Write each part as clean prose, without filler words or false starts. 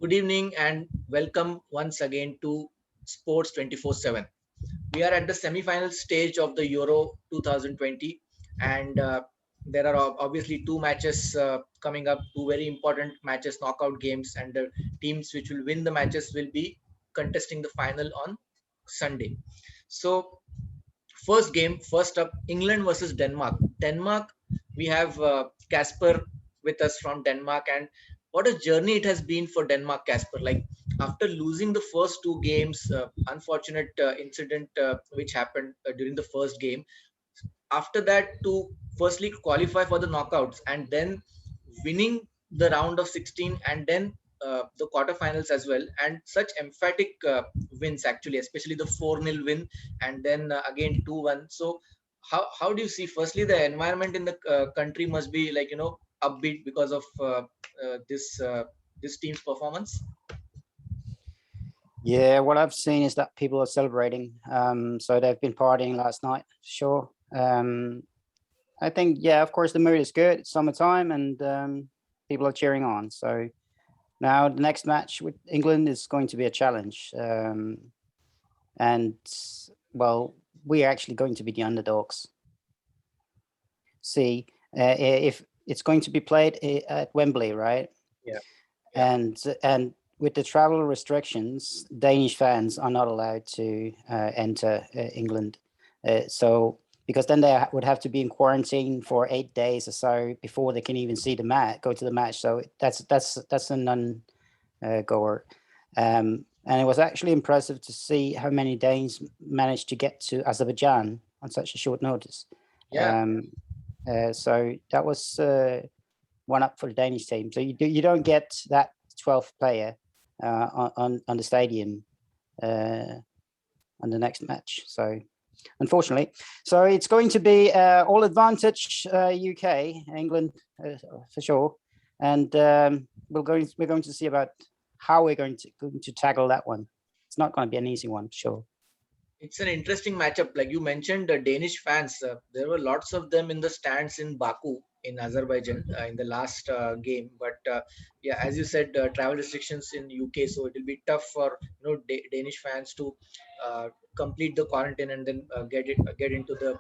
Good evening and welcome once again to Sports 24/7. We are at the semi-final stage of the Euro 2020, and there are obviously two matches coming up, two very important matches, knockout games, and the teams which will win the matches will be contesting the final on Sunday. So, first game, first up, England versus Denmark. Denmark, we have Casper with us from Denmark, and what a journey it has been for Denmark, Casper. Like after losing the first two games, unfortunate incident which happened during the first game. After that, to firstly qualify for the knockouts and then winning the round of 16 and then the quarterfinals as well, and such emphatic wins actually, especially the 4-0 win and then again 2-1. So how do you see, firstly, the environment in the country must be like, upbeat because of this team's performance? Yeah, what I've seen is that people are celebrating. So they've been partying last night, sure. I think, yeah, of course, the mood is good. It's summertime and people are cheering on. So now the next match with England is going to be a challenge. And, well, we are actually going to be the underdogs. See, if it's going to be played at Wembley, right? Yeah. And with the travel restrictions, Danish fans are not allowed to enter England. So because then they would have to be in quarantine for 8 days or so before they can even see the match, go to the match. So that's a non-goer. And it was actually impressive to see how many Danes managed to get to Azerbaijan on such a short notice. Yeah. So that was one up for the Danish team. So you don't get that 12th player on the stadium on the next match. So unfortunately, so it's going to be all advantage UK, England for sure, and we're going to see about how we're going to tackle that one. It's not going to be an easy one, sure. It's an interesting matchup. Like you mentioned, Danish fans, there were lots of them in the stands in Baku in Azerbaijan in the last game. But yeah, as you said, travel restrictions in UK, so it will be tough for Danish fans to complete the quarantine and then get into the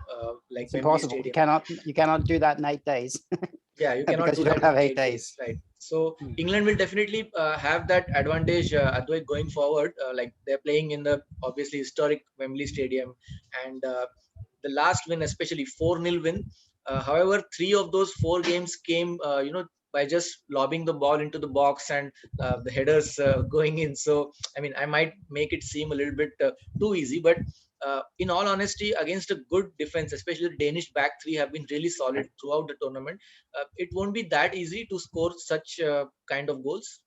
like It's Wembley impossible. Stadium. You cannot do that in 8 days. Yeah, you cannot because do you don't that have in 8 8 days, right? So England will definitely have that advantage, Advait, going forward. Like they're playing in the obviously historic Wembley Stadium, and the last win, especially 4-0 win. However, three of those four games came, by just lobbing the ball into the box and the headers going in. So, I mean, I might make it seem a little bit too easy, but in all honesty, against a good defense, especially the Danish back three have been really solid throughout the tournament. It won't be that easy to score such kind of goals.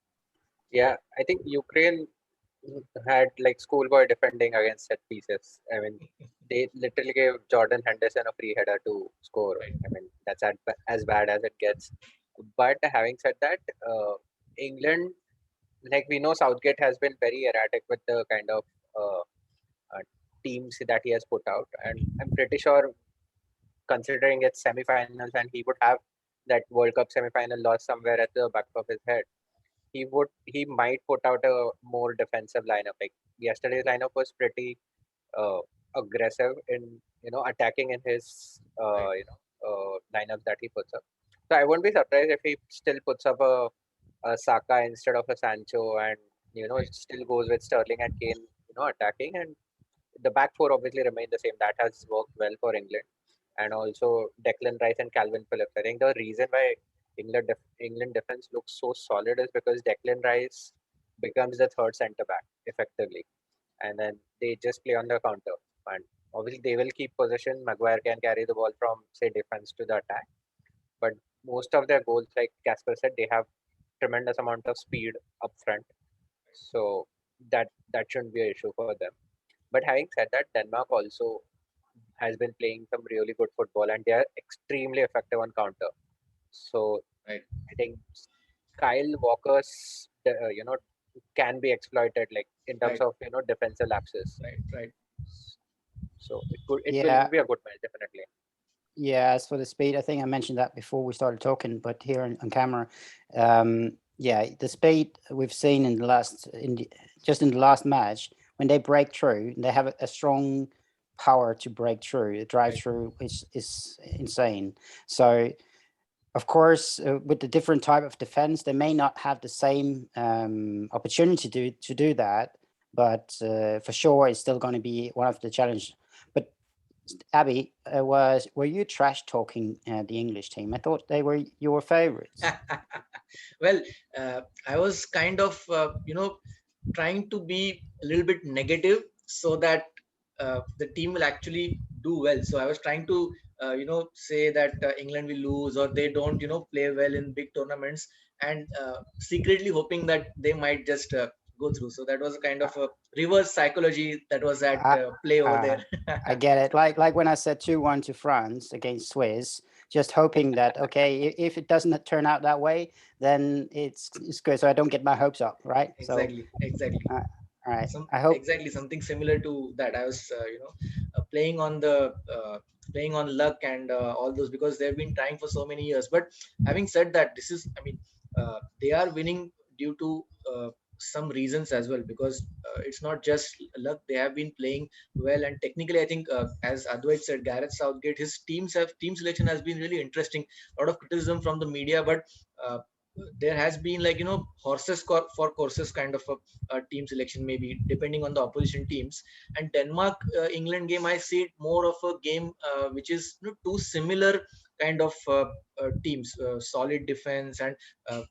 Yeah, I think Ukraine had like schoolboy defending against set pieces. I mean, they literally gave Jordan Henderson a free header to score. Right. I mean, that's as bad as it gets. But having said that, England, like we know, Southgate has been very erratic with the kind of uh, uh, teams that he has put out, and I'm pretty sure, considering it's semi-finals and he would have that World Cup semi-final loss somewhere at the back of his head, he might put out a more defensive lineup. Like yesterday's lineup was pretty uh, aggressive in attacking in his lineup that he puts up. So I won't be surprised if he still puts up a Saka instead of a Sancho, and still goes with Sterling and Kane attacking, and the back four obviously remain the same. That has worked well for England, and also Declan Rice and Calvin Phillips. I think the reason why England defense looks so solid is because Declan Rice becomes the third centre back effectively, and then they just play on the counter. And obviously they will keep possession. Maguire can carry the ball from say defense to the attack, but most of their goals, like Casper said, they have tremendous amount of speed up front, so that shouldn't be an issue for them. But having said that, Denmark also has been playing some really good football, and they are extremely effective on counter. So Right. I think Kyle Walker's can be exploited, like in terms Right. of defensive lapses. Right. So it Yeah. will be a good match definitely. Yeah, as for the speed, I think I mentioned that before we started talking, but here on camera, Yeah, the speed we've seen in the last match, when they break through, they have a strong power to break through. The drive Right. through is insane. So of course, with the different type of defense, they may not have the same opportunity to do that, but for sure, it's still going to be one of the challenges. But Abby, were you trash talking the English team? I thought they were your favorites. Well, I was kind of trying to be a little bit negative so that the team will actually do well. So I was trying to say that England will lose or they don't play well in big tournaments, and secretly hoping that they might just go through. So that was a kind of a reverse psychology that was at I, play over uh, there. I get it. Like when I said 2-1 to France against Swiss, just hoping that okay, if it doesn't turn out that way, then it's good. So I don't get my hopes up, right? So Exactly. all right, Some I hope. exactly something similar to that. I was playing on the playing on luck and all those, because they've been trying for so many years. But having said that, this is, I mean, they are winning due to some reasons as well, because it's not just luck. They have been playing well, and technically I think, as Advait said, Gareth Southgate, his team selection has been really interesting. A lot of criticism from the media, but uh, there has been, like, horses for courses kind of a team selection, maybe depending on the opposition teams. And Denmark England game, I see it more of a game which is two similar kind of teams, solid defense and uh,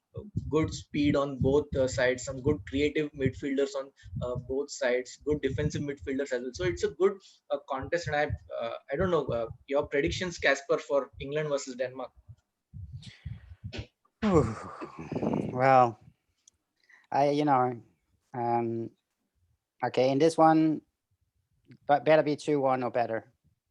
good speed on both sides, some good creative midfielders on both sides, good defensive midfielders as well. So it's a good contest. And I don't know, your predictions, Casper, for England versus Denmark. Well, I um, okay, in this one, but better be 2-1 or better.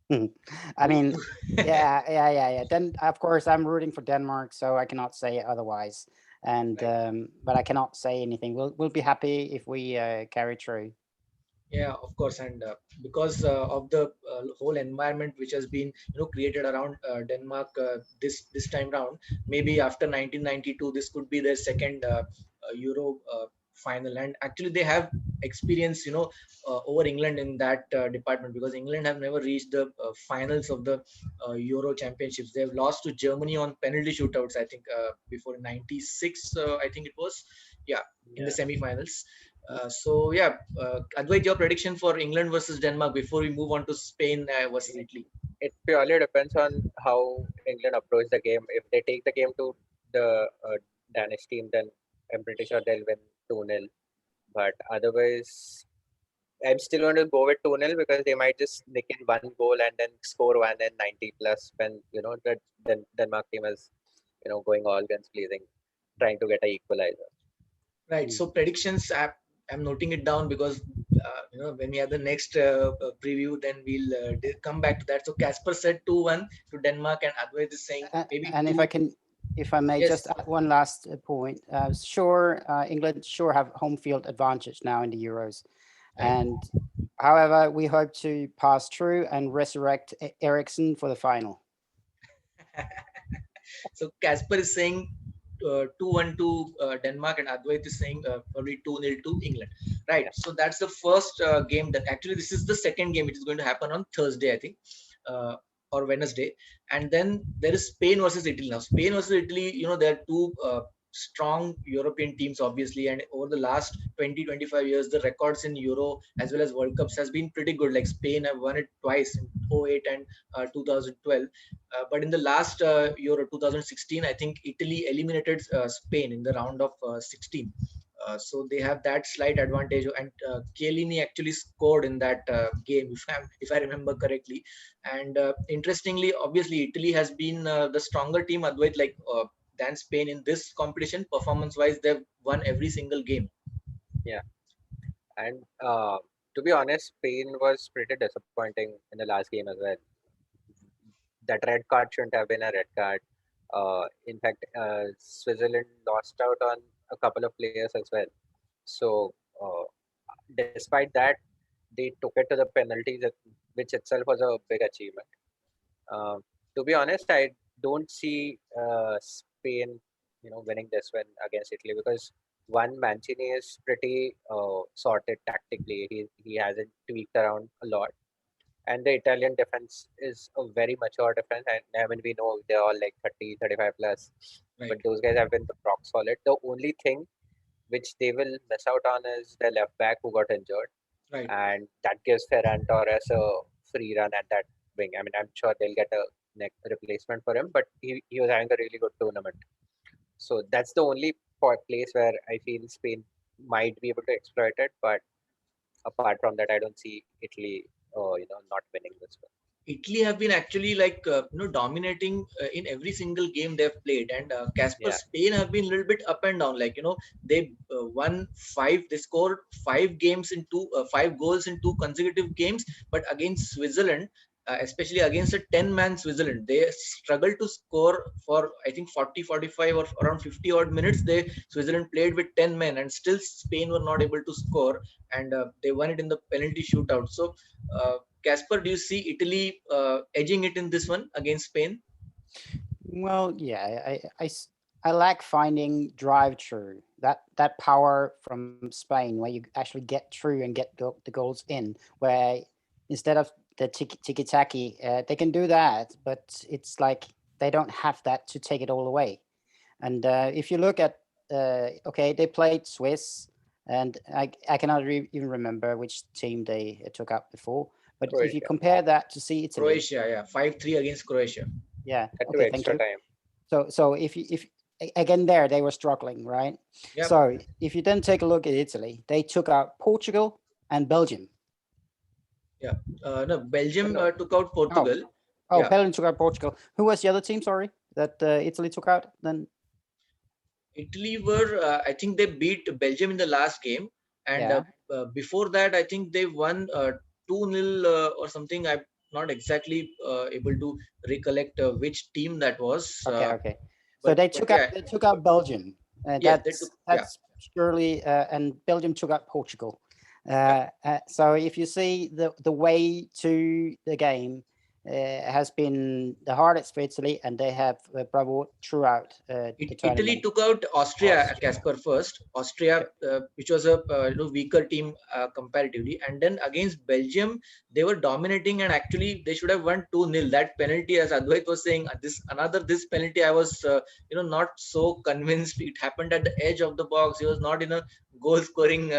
I Two, mean, two. yeah. Then of course I'm rooting for Denmark, so I cannot say otherwise. And Right. but I cannot say anything. We'll be happy if we carry through. Yeah, of course. And because of the whole environment which has been created around Denmark this time round, maybe after 1992 this could be their second Euro final. And actually they have experience over England in that department, because England have never reached the finals of the Euro championships. They've lost to Germany on penalty shootouts, I think, before 96, I think it was. Yeah, in the Yeah. semi-finals. So yeah, Advait, your prediction for England versus Denmark before we move on to Spain versus Italy. It purely depends on how England approach the game. If they take the game to the Danish team, then I'm pretty sure they'll win 2-0. But otherwise, I'm still going to go with 2-0 because they might just nick in one goal and then score one in 90 plus when the Denmark team is going all guns blazing, trying to get a equalizer. Right. So predictions, I'm noting it down, because when we have the next preview, then we'll come back to that. So Casper said 2-1 to Denmark, and Advait is saying maybe And two. if I may Yes. just add one last point, sure, England sure have home field advantage now in the Euros, Right. and however, we hope to pass through and resurrect Ericsson for the final. So Casper is saying 2-1 to Denmark, and Advait is saying probably 2-0 to England. Right. Yeah. So that's the first game. That actually, this is the second game, which is going to happen on Thursday, I think, or Wednesday. And then there is Spain versus Italy. Now, Spain versus Italy, there are two strong European teams, obviously, and over the last 20-25 years, the records in Euro as well as World Cups has been pretty good. Like Spain have won it twice in 08 and 2012. But in the last Euro 2016, I think Italy eliminated Spain in the round of 16. So they have that slight advantage, and Chiellini actually scored in that game, if I remember correctly. And interestingly, obviously, Italy has been the stronger team, Advait, like than Spain in this competition. Performance-wise, they've won every single game. Yeah. And to be honest, Spain was pretty disappointing in the last game as well. That red card shouldn't have been a red card. In fact, Switzerland lost out on a couple of players as well. So, despite that, they took it to the penalties, which itself was a big achievement. Um, to be honest, I don't see Spain winning this win against Italy, because one, Mancini is pretty sorted tactically. He hasn't tweaked around a lot, and the Italian defense is a very mature defense. And I mean, we know they're all like 30, 35 plus, but Right, those guys have been rock solid. The only thing which they will miss out on is the left back who got injured, right. and that gives Ferran Torres a free run at that wing. I mean, I'm sure they'll get a replacement for him, but he was having a really good tournament. So that's the only place where I feel Spain might be able to exploit it. But apart from that, I don't see Italy, not winning this one. Italy have been actually like dominating in every single game they've played, and Casper Yeah, Spain have been a little bit up and down. Like they won five, they scored 5 games in two, 5 goals in 2 consecutive games, but against Switzerland. Especially against a 10-man Switzerland, they struggled to score for I think 40, 45 or around 50 odd minutes. Switzerland played with 10 men, and still Spain were not able to score, and they won it in the penalty shootout. So uh, Casper, do you see Italy edging it in this one against Spain? Well, yeah, I like finding drive through that power from Spain where you actually get through and get the goals in. Where instead of the tiki taki, they can do that, but it's like they don't have that to take it all away. And if you look at okay, they played Swiss, and I cannot even remember which team they took out before. But if you Croatia compare that to see Italy, Croatia, yeah, 5-3 against Croatia. yeah, had to okay, thank extra you. time. So if again there they were struggling, right? Yep. So if you then take a look at Italy, they took out Portugal and Belgium. Yeah, no, Belgium No. took out Portugal. Oh, Yeah, Belgium took out Portugal. Who was the other team? Sorry, that Italy took out. Then Italy were, I think they beat Belgium in the last game, and yeah. before that, I think they won 2-0 or something. I'm not exactly able to recollect which team that was, Okay. So but yeah, they took out Belgium. yes, they took, yeah. That's surely and Belgium took out Portugal. So if you see the way to the game has been the hardest for Italy, and they have bravado throughout the Italy tournament. took out Austria, Austria. Casper, first. Austria, which was a weaker team comparatively, and then against Belgium, they were dominating, and actually they should have won 2-0. That penalty, as Advait was saying, this penalty, I was not so convinced. It happened at the edge of the box. He was not in a goal scoring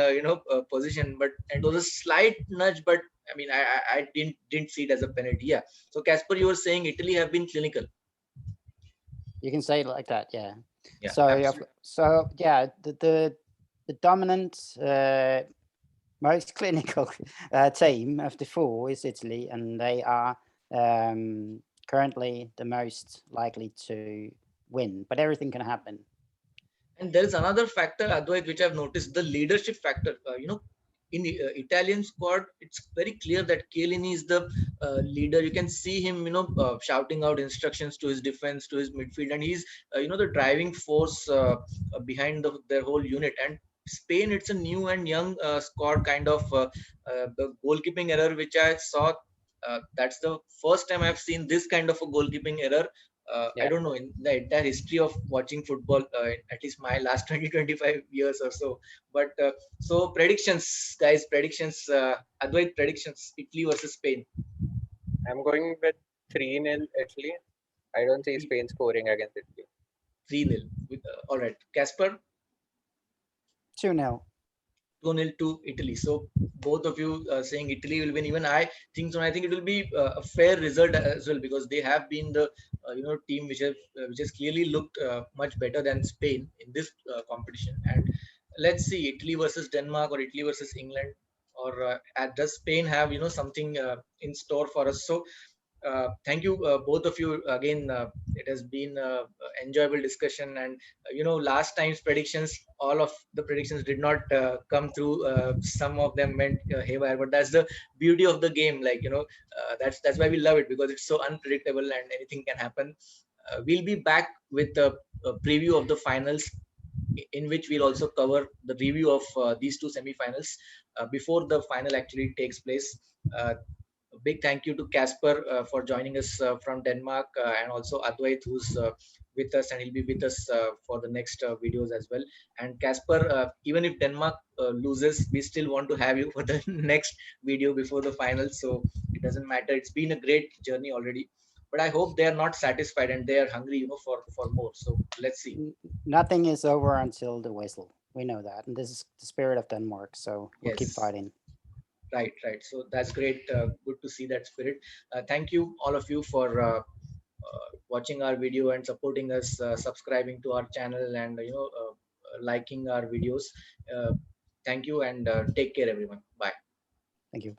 position, but it was a slight nudge. But I mean, I didn't see it as a penalty. Yeah. So Casper, you were saying Italy have been clinical. You can say it like that, yeah. Yeah, So absolutely. so yeah, the dominant, most clinical team of the four is Italy, and they are currently the most likely to win. But everything can happen. And there is another factor, Advait, which I've noticed, the leadership factor. In the Italian squad, it's very clear that Chiellini is the leader. You can see him, shouting out instructions to his defense, to his midfield, and he's, the driving force behind their whole unit. And Spain, it's a new and young squad, kind of the goalkeeping error, which I saw. That's the first time I've seen this kind of a goalkeeping error. I Yeah, don't know, in the entire history of watching football, at least my last 20, 25 years or so. But so predictions, guys, predictions, Advait, predictions, Italy versus Spain. I'm going with 3-0 Italy. I don't see Spain scoring against Italy. 3-0. All right. Casper, 2-0. 2-0 to Italy. So both of you saying Italy will win. Even I think so. I think it will be a fair result as well, because they have been the team which has clearly looked much better than Spain in this competition. And let's see, Italy versus Denmark or Italy versus England, or does Spain have something in store for us? So thank you, both of you again. It has been enjoyable discussion, and last time's predictions, all of the predictions did not come through. Some of them went haywire, but that's the beauty of the game. Like that's why we love it, because it's so unpredictable and anything can happen. We'll be back with a preview of the finals, in which we'll also cover the review of these two semifinals before the final actually takes place. A big thank you to Casper for joining us from Denmark, and also Advait, who's with us, and he'll be with us for the next videos as well. And Casper, even if Denmark loses, we still want to have you for the next video before the final. So it doesn't matter. It's been a great journey already, but I hope they are not satisfied and they are hungry, for more. So let's see. Nothing is over until the whistle. We know that, and this is the spirit of Denmark. So we'll keep Yes. fighting. Right. So that's great. Good to see that spirit. Thank you, all of you, for watching our video and supporting us, subscribing to our channel, and liking our videos. Thank you, and take care, everyone. Bye. Thank you.